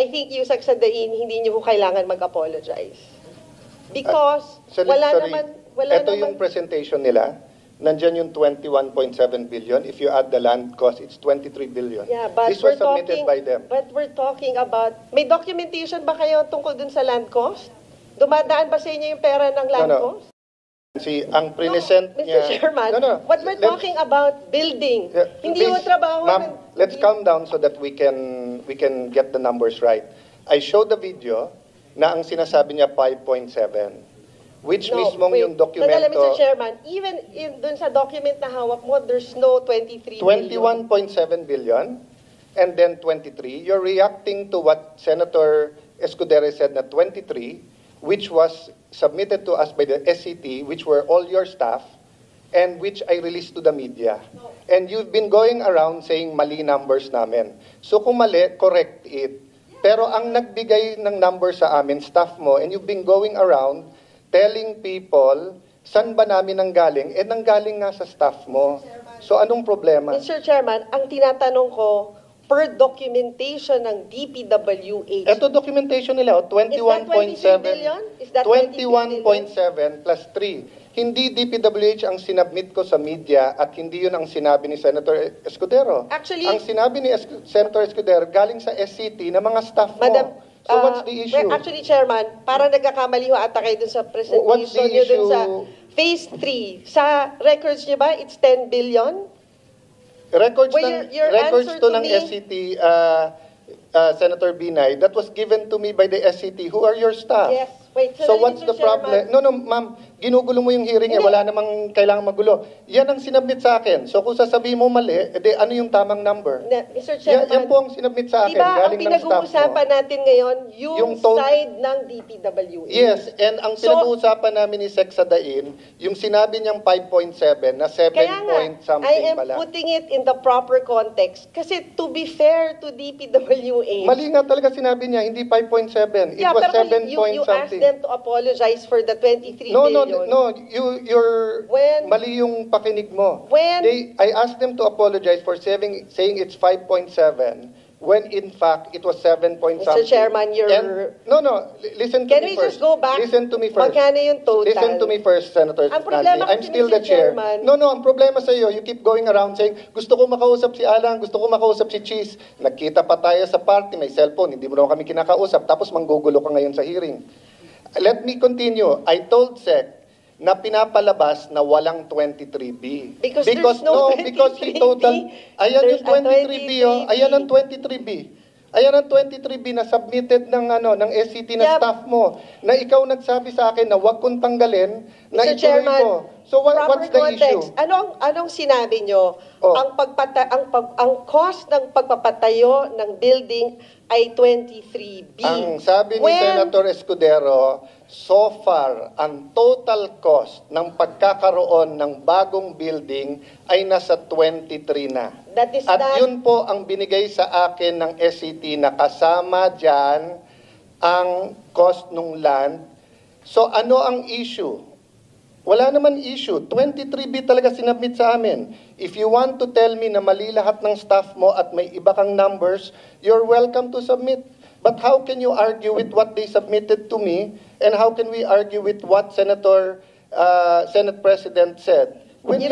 I think yung sagsadain, hindi niyo po kailangan mag-apologize. Because wala naman... Ito yung presentation nila. Nandyan yung 21.7 billion. If you add the land cost, it's 23 billion. Yeah, but this was submitted by them. But we're talking about... May documentation ba kayo tungkol dun sa land cost? Dumadaan ba sa inyo yung pera ng land cost? See, ang present niya... Mr. Chairman, what we're talking about, building. Hindi yung trabaho... Ma'am, let's calm down so that we can get the numbers right. I showed the video na ang sinasabi niya 5.7. Which mismong yung dokumento... Mr. Chairman, even dun sa document na hawak mo, there's no 23 billion. 21.7 billion and then 23. You're reacting to what Senator Escudero said na 23, which was submitted to us by the SCT, which were all your staff, and which I released to the media. No. And you've been going around saying mali numbers namin. So kung mali, correct it. Pero ang nagbigay ng number sa amin, staff mo, and you've been going around telling people, saan ba namin nanggaling? Eh, nanggaling nga sa staff mo. So, anong problema? Mr. Chairman, ang tinatanong ko, per documentation ng DPWH. Ito documentation nila, 21.7. Is that 21.7 plus 3. Hindi DPWH ang sinabmit ko sa media at hindi yun ang sinabi ni Senator Escudero. Actually, ang sinabi ni Senator Escudero galing sa SCT na mga staff mo. Madam, so what's the issue? Actually, Chairman, para nagkakamali ho ata kayo dun sa presentation nyo dun sa Phase 3. Sa records nyo ba, it's 10 billion? Records answer to to ng me- SCT, Senator Binay, that was given to me by the SCT. Who are your staff? Yes. Wait, So sandali, what's Mr. the problem? Chairman. No, ma'am, ginugulo mo yung hearing eh. Hindi. Wala namang kailangang magulo. Yan ang sinabmit sa akin. So kung sasabihin mo mali, edi ano yung tamang number? Mr. Chairman, Yan po ang sinabmit sa akin. diba ang Galing ng staff mo. pinag-uusapan natin ngayon, yung Yung side ng DPWH? Yes, and ang So, pinag-uusapan namin ni Sec Sadain, yung sinabi niyang 5.7 na 7 Kaya nga, point something I am pala. putting it in the proper context. Kasi to be fair to DPWH, Mali nga talaga sinabi niya, hindi 5.7. It was 7 point you asked something. them to apologize for the 23 No, billion. you're When- mali yung pakinig mo. When- I asked them to apologize for saying it's 5.7 when in fact it was 7 point Mr. something. Chairman, Listen to Can me we first. just go back? Listen to me first. Magkano yung total? Listen to me first, Senator Ang problema Nancy. I'm kasi, still Mr. the chair. Chairman- No, ang problema sa iyo, you keep going around saying, gusto ko makausap si Alan, gusto ko makausap si Cheese. Nagkita pa tayo sa party, may cellphone, hindi mo naman kami kinakausap, tapos manggugulo ka ngayon sa hearing. Let me continue. I told Sec na pinapalabas na walang 23B. Because there's no because he 23B. total, ayan There's yung 23B, oh. Ayan ang 23B. Ayan ang 23B na submitted ng SCT na staff mo, na ikaw nagsabi sa akin na wag kong tanggalin, na Mr. ituloy Chairman, ko. So what's the context. issue? Anong sinabi nyo? Oh. Ang cost ng pagpapatayo ng building ay 23B. Ang sabi ni When- Senator Escudero, so far, ang total cost ng pagkakaroon ng bagong building ay nasa 23 na. That is At not- yun po ang binigay sa akin ng SCT na kasama dyan ang cost ng land. So ano ang issue? Wala naman issue. 23B talaga sinabmit sa amin. If you want to tell me na mali lahat ng staff mo at may iba kang numbers, you're welcome to submit. But how can you argue with what they submitted to me? And how can we argue with what Senate President said? When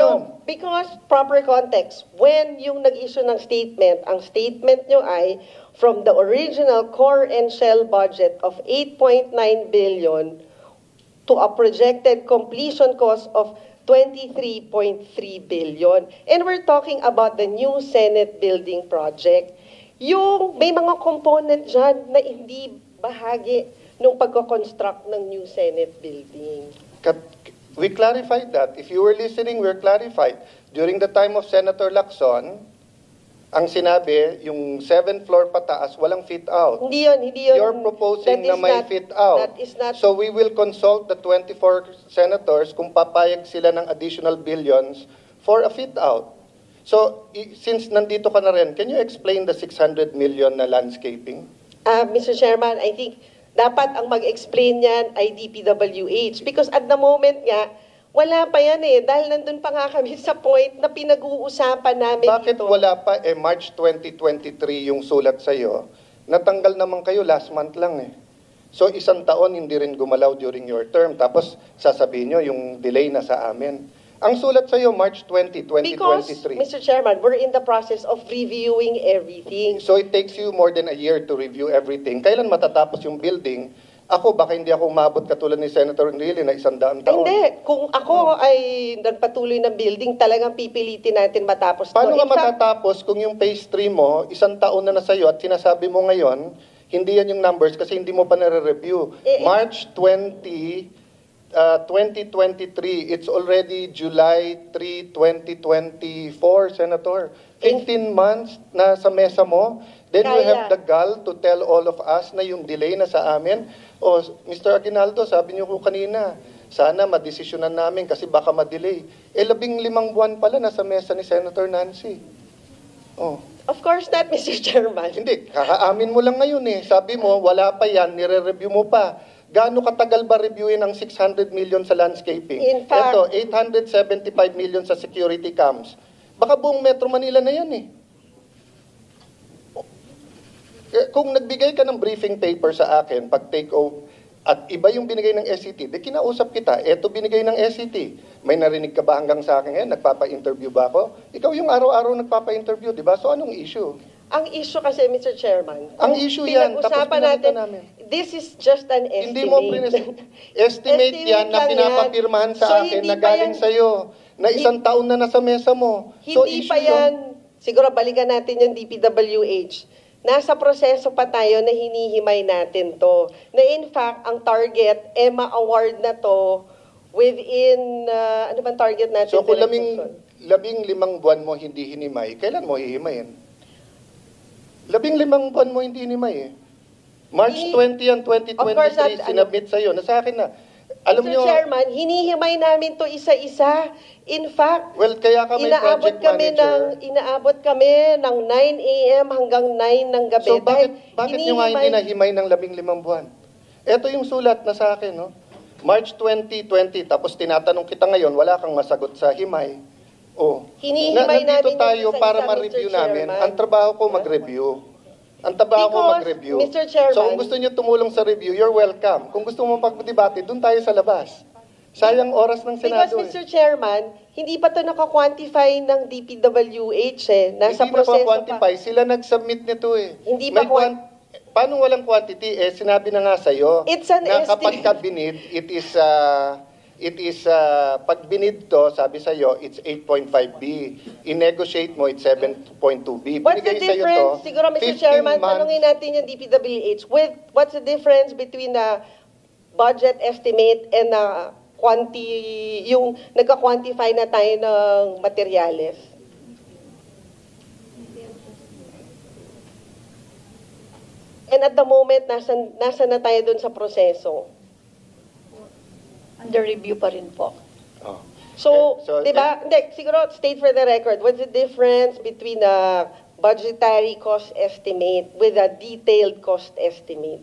Because proper context, when yung nag-issue ng statement, ang statement nyo ay from the original core and shell budget of 8.9 billion to a projected completion cost of 23.3 billion. And we're talking about the new Senate building project. Yung may mga component dyan na hindi bahagi ng pagko-construct ng new Senate building. We clarified that. If you were listening, we're clarified. During the time of Senator Lacson, ang sinabi, yung 7th floor pataas, walang fit out. Hindi yun. You're proposing That na is may not- fit out. That is not... So we will consult the 24 senators kung papayag sila ng additional billions for a fit out. So since nandito ka na rin, can you explain the 600 million na landscaping? Mr. Chairman, I think dapat ang mag-explain yan ay DPWH. Because at the moment nga, wala pa yan eh. Dahil nandun pa nga kami sa point na pinag-uusapan namin Bakit ito. wala pa March 2023 yung sulat sa'yo Natanggal naman kayo last month lang eh. So isang taon hindi rin gumalaw during your term. Tapos sasabihin nyo yung delay na sa amin. Ang sulat sa iyo March 20, Because, 2023. Mr. Chairman, we're in the process of reviewing everything. So it takes you more than a year to review everything. Kailan matatapos yung building? Ako, baka hindi ako umabot katulad ni Senator Enrile na 100 taon. Hindi. Kung ako ay nagpatuloy ng building, talagang pipilitin natin matapos. Paano to. nga In fact, matatapos kung yung phase 3 mo, 1 taon na sa'yo at sinasabi mo ngayon, hindi yan yung numbers kasi hindi mo pa nare-review. March 20, 2023, it's already July 3, 2024, Senator. 15 months na sa mesa mo. Then you Kaya. have the gall to tell all of us na yung delay na sa amin. O, Mr. Aguinaldo, sabi niyo ko kanina, sana madesisyonan namin kasi baka madelay. 15 buwan pala nasa mesa ni Senator Nancy. Oh. of course not, Mr. Chairman. Hindi, kakaamin mo lang ngayon eh. Sabi mo, wala pa yan, nire-review mo pa. Gaano katagal ba reviewin ang 600 million sa landscaping? In fact- Ito, 875 million sa security cams. Baka buong Metro Manila na yan eh. Kung nagbigay ka ng briefing paper sa akin, pag take over, at iba yung binigay ng SCT, di kinausap kita, eto binigay ng SCT. May narinig ka ba hanggang sa akin ngayon? Nagpapa-interview ba ako? Ikaw yung araw-araw nagpapa-interview, di ba? So anong issue? Ang issue kasi, Mr. Chairman, Ang issue yan, tapos pinag-usapan pinalitan natin, namin. this is just an estimate. Hindi mo estimate yan na lang pinapapirmahan sa So, akin hindi na pa galing yan- sa'yo, na 1 taon na nasa mesa mo. So, Hindi issue pa yan, siguro balikan natin yung DPWH. Nasa proseso pa tayo na hinihimay natin to. Na in fact, ang target, EMA Award na to, within, ano bang target natin? So kung Director Son? 15 buwan mo hindi hinimay, kailan mo hihimayin? 15 buwan mo hindi hinimay eh. March 20 yan, Of course 2023, not, sinabit sa'yo. Nasa akin na. Alam Mr. nyo, Chairman, hinihimay namin to isa-isa. In fact, well, kaya kami project manager. inaabot kami ng 9 a.m. hanggang 9 ng gabi. So bakit Dahil nyo nga hindi nahimay ng 15 buwan? Ito yung sulat na sa akin, no? March 2020, tapos tinatanong kita ngayon, wala kang masagot sa himay. Oh. Hinihimay nandito namin yung tayo isa-isa, para Mr. ma-review namin. Chairman. Ang trabaho ko mag-review. Ang trabaho ko Because, mag-review. Mr. Chairman- So kung gusto niyo tumulong sa review, you're welcome. Kung gusto mo pag-debate, doon tayo sa labas. Sayang oras ng Because, Senado. Mr. Chairman, hindi pa to naka-quantify ng DPWH eh. Nasa Hindi proseso quantify. pa. Sila nag-submit nito eh. Hindi pa Paano walang quantity? Eh, sinabi na nga sa'yo It's an na kapag estimate. ka binid, it is pag binid to, sabi sa'yo, it's 8.5B. I-negotiate mo, it's 7.2B. What's the Binigay sa'yo difference? to, Siguro, Mr. 15 Chairman, months. tanungin natin yung DPWH. What's the difference between the budget estimate and yung nagka-quantify na tayo ng materyales? And at the moment, nasa na tayo dun sa proseso. Under review pa rin po. Oh. So, So, di ba? Hindi, siguro, state for the record, what's the difference between a budgetary cost estimate with a detailed cost estimate?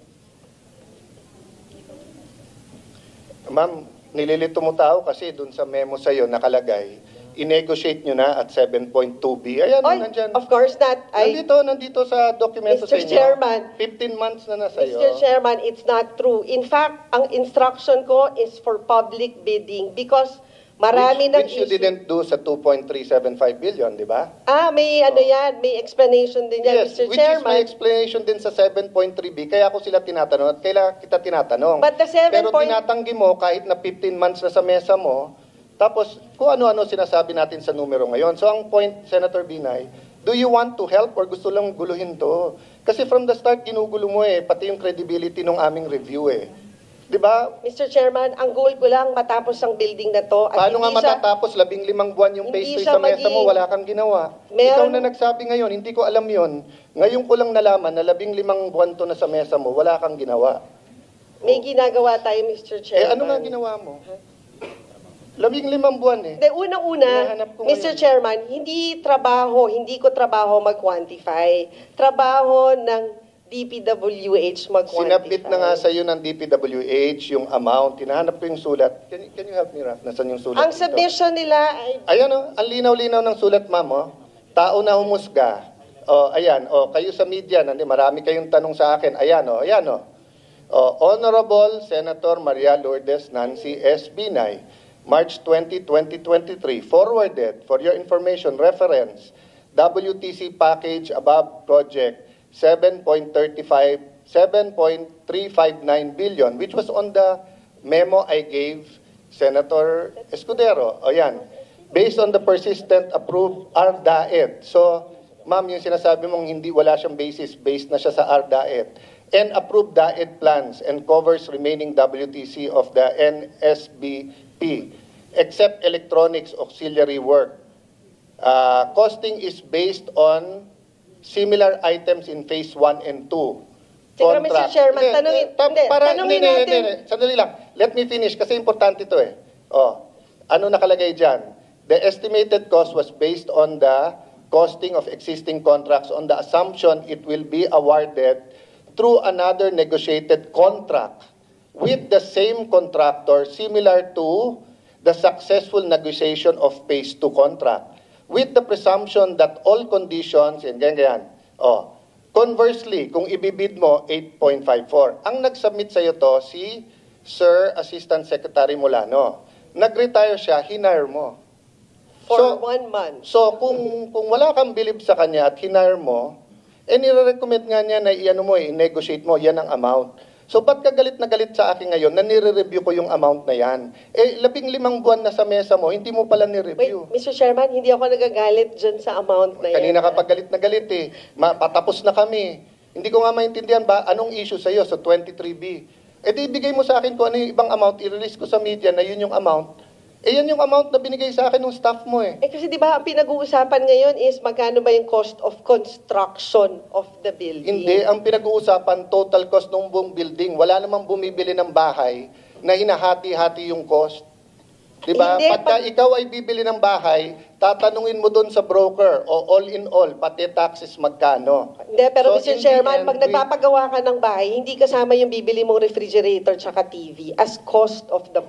Ma'am, nililito mo tao kasi dun sa memo sa'yo nakalagay, i-negotiate nyo na at 7.2B. Ayan, Oy, nandyan. of course not. Nandito sa dokumento sa Mr. inyo. Chairman. 15 months na sa'yo. Mr. Chairman, it's not true. In fact, ang instruction ko is for public bidding because marami ng which you issue. didn't do sa 2.375 billion, di ba? May ano yan, may explanation din yan, Yes, Mr. which is my Chairman. explanation din sa 7.3B. Kaya ako sila tinatanong at kailan kita tinatanong. But the 7 Pero point- tinatanggi mo kahit na 15 months na sa mesa mo, tapos kung ano-ano sinasabi natin sa numero ngayon. So ang point, Senator Binay, do you want to help or gusto lang guluhin to? Kasi from the start, ginugulo mo pati yung credibility ng aming review Di ba? Mr. Chairman, ang goal ko lang matapos ang building na to. At Paano nga hindi siya- matatapos 15 buwan yung hindi phase 3 siya sa mesa mo, maging- wala kang ginawa. Meron- Ikaw na nagsabi ngayon, hindi ko alam yon. Ngayon ko lang nalaman na 15 buwan to na sa mesa mo, wala kang ginawa. May ginagawa tayo, Mr. Chairman. Ano nga ginawa mo? 15 buwan De, unang-una, Hinahanap ko Mr. ngayon. Chairman, hindi ko trabaho mag-quantify. Trabaho ng DPWH mag-quantify. Sinabit na nga sa iyo ng DPWH yung amount. Hinahanap ko yung sulat. Can you help me, Raf? Nasaan yung sulat? Ang dito? submission nila ay Ayan ang linaw-linaw ng sulat, ma'am. Tao na humusga. Ayan, kayo sa media, marami kayong tanong sa akin. Ayan, ayan, Honorable Senator Maria Lourdes Nancy S. Binay, March 20, 2023, forwarded for your information reference WTC package above project 7.359 billion, which was on the memo I gave Senator Escudero. Ayan, based on the persistent approved RDAET. So, ma'am, yung sinasabi mong hindi wala siyang basis, based na siya sa RDAET. And approved DAET plans and covers remaining WTC of the NSBP, except electronics auxiliary work. Costing is based on similar items in phase 1 and 2. Siguro, Mr. Chairman, tanungin natin. Sandali lang. Let me finish kasi importante ito eh. Ano nakalagay dyan? The estimated cost was based on the costing of existing contracts on the assumption it will be awarded through another negotiated contract with the same contractor similar to the successful negotiation of phase 2 contract with the presumption that all conditions and ganyan. Conversely, kung ibibid mo 8.54, ang nag-submit sa iyo to si Sir Assistant Secretary Molano. Nag-retire siya, hinire mo. For 1 month. So, kung wala kang believe sa kanya at hinire mo, nire-recommend nga niya na i-negotiate mo, yan ang amount. So, ba't ka galit na galit sa akin ngayon na nire-review ko yung amount na yan? 15 buwan na sa mesa mo, hindi mo pala ni-review. Wait, Mr. Chairman, hindi ako nagagalit dyan sa amount na yan. Kanina ka pag galit na galit eh. Patapos na kami. Hindi ko nga maintindihan ba, anong issue sa'yo sa 23B? Di ibigay mo sa akin kung ano yung ibang amount, i-release ko sa media na yun yung amount. Yan yung amount na binigay sa akin ng staff mo eh. Kasi di ba ang pinag-uusapan ngayon is magkano ba yung cost of construction of the building? Hindi, ang pinag-uusapan total cost ng buong building. Wala namang bumibili ng bahay na hinahati-hati yung cost. Di ba? Pagka ikaw ay bibili ng bahay, tatanungin mo doon sa broker o all in all, pati taxes magkano. Hindi, pero So, Mr. in the Chairman, end, pag nagpapagawa ka ng bahay, hindi kasama yung bibili mong refrigerator tsaka TV as cost of the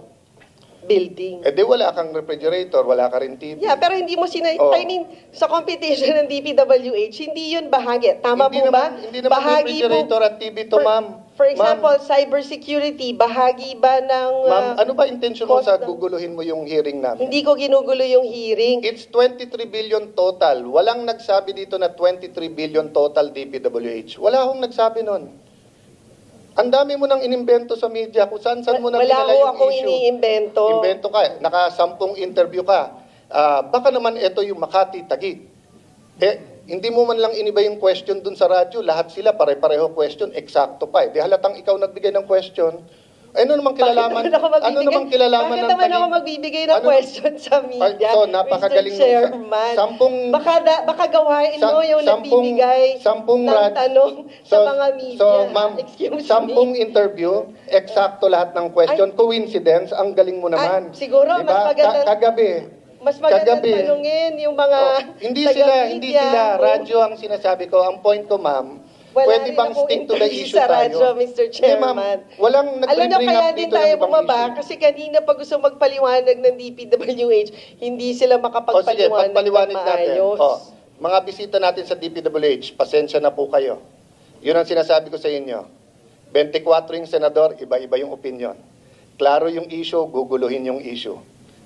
building. Di wala kang refrigerator, wala ka rin TV. Yeah, pero hindi mo I mean, sa competition ng DPWH, hindi yun bahagi. Tama Hindi po ba? Hindi naman refrigerator at TV to, ma'am. For example, cybersecurity, bahagi ba ng... Ma'am, ano ba intention mo cost sa ng- guguluhin mo yung hearing namin? Hindi ko ginugulo yung hearing. It's 23 billion total. Walang nagsabi dito na 23 billion total DPWH. Wala akong nagsabi nun. Ang dami mo nang inimbento sa media kung saan-saan mo nang Wala pinala ko yung akong issue. iniimbento. Invento ka. Naka-10 interview ka. Baka naman ito yung Makati, Taguig. Hindi mo man lang iniba yung question dun sa radyo. Lahat sila pare-pareho question. Eksakto pa. Di halatang ikaw nagbigay ng question. Ano namang kilalaman? Ano namang kilalaman Bakit ng naman Taguig? ako magbibigay ng question sa media? So, napakagaling Mr. Chairman. Baka gawain mo yung nagbibigay ng tanong sa mga media. So, ma'am, Excuse 10 me. interview, eksakto lahat ng question. Coincidence, ang galing mo naman. Siguro, Diba? mas maganda... Kagabi. Mas maganda Kagabi. tanungin yung mga Hindi taga-media. sila. Radyo ang sinasabi ko. Ang point ko, ma'am, Wala pwede rin bang akong stick to the interview issue sa radyo, tayo? Mr. Hindi, Chairman. ma'am. Walang Alam nyo, nag-bring kaya up din dito tayo ng ibang bumaba issue. kasi kanina pag gusto magpaliwanag ng DPWH, hindi sila Sige, makapagpaliwanag ng pagpaliwanag natin. maayos. Mga bisita natin sa DPWH, pasensya na po kayo. Yun ang sinasabi ko sa inyo. 24 yung senador, iba-iba yung opinion. Klaro yung issue, guguluhin yung issue.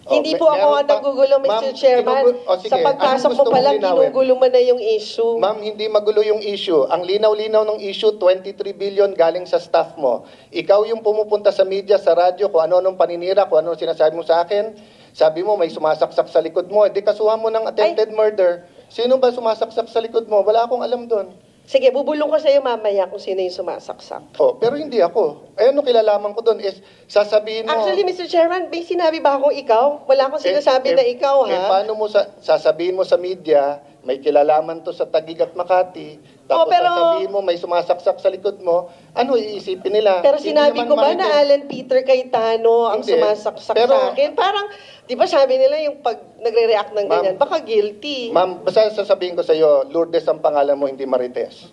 Hindi po ako nagugulo, Mr. Chairman. Sige, Sa pagpasok anong mo gusto pa lang, mong linawin? ginugulo mo na yung issue. Ma'am, hindi magulo yung issue. Ang linaw-linaw ng issue, 23 billion galing sa staff mo. Ikaw yung pumupunta sa media, sa radyo, kung ano-anong paninira, kung ano sinasabi mo sa akin. Sabi mo, may sumasaksak sa likod mo. Di kasuhan mo ng attempted murder. Sino ba sumasaksak sa likod mo? Wala akong alam doon. Sige, bubulong ko sa iyo mamaya kung sino yung sumasaksak. Pero hindi ako. Ano kilalaman ko doon is sasabihin mo... Actually, Mr. Chairman, may sinabi ba akong ikaw? Wala akong sinasabi na ikaw, ha? Paano mo sasabihin mo sa media, may kilalaman to sa Taguig at Makati, tapos sasabihin mo may sumasaksak sa likod mo, ano iisipin nila? Pero Hindi sinabi naman ko ba marites. na Alan Peter Cayetano ang Hindi. sumasaksak Pero- sa akin? Parang, di ba sabi nila yung pag nagre-react ng ganyan, baka guilty. Ma'am, basta sasabihin ko sa iyo, Lourdes ang pangalan mo, hindi Marites.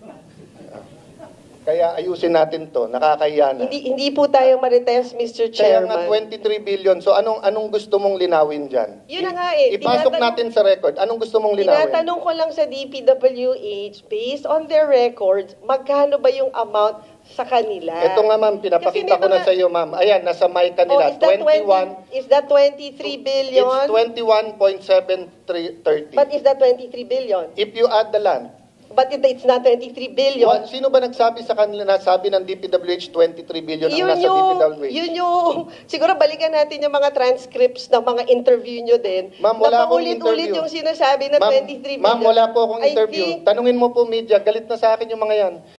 Kaya ayusin natin to, nakakahiya na. Hindi po tayo marites, Mr. Kaya nga Chairman. 23 billion. So anong gusto mong linawin dyan? Yun na nga eh. Ipasok natin sa record. Anong gusto mong linawin? Tinatanong ko lang sa DPWH, based on their records, magkano ba yung amount sa kanila? Ito nga ma'am, pinapakita ko na sa iyo ma'am. Ayan, nasa mic kanila. is that 23 billion? It's 21.7330. But is that 23 billion? If you add the land. But it's not 23 billion. Sino ba nagsabi sa kanila na sabi ng DPWH 23 billion ang nasa DPWH? Yun yung, siguro balikan natin yung mga transcripts ng mga interview nyo din. Ma'am, wala akong Paulit-ulit interview. yung sinasabi na 23 billion. Ma'am, wala po akong I interview. think- Tanungin mo po media, galit na sa akin yung mga yan.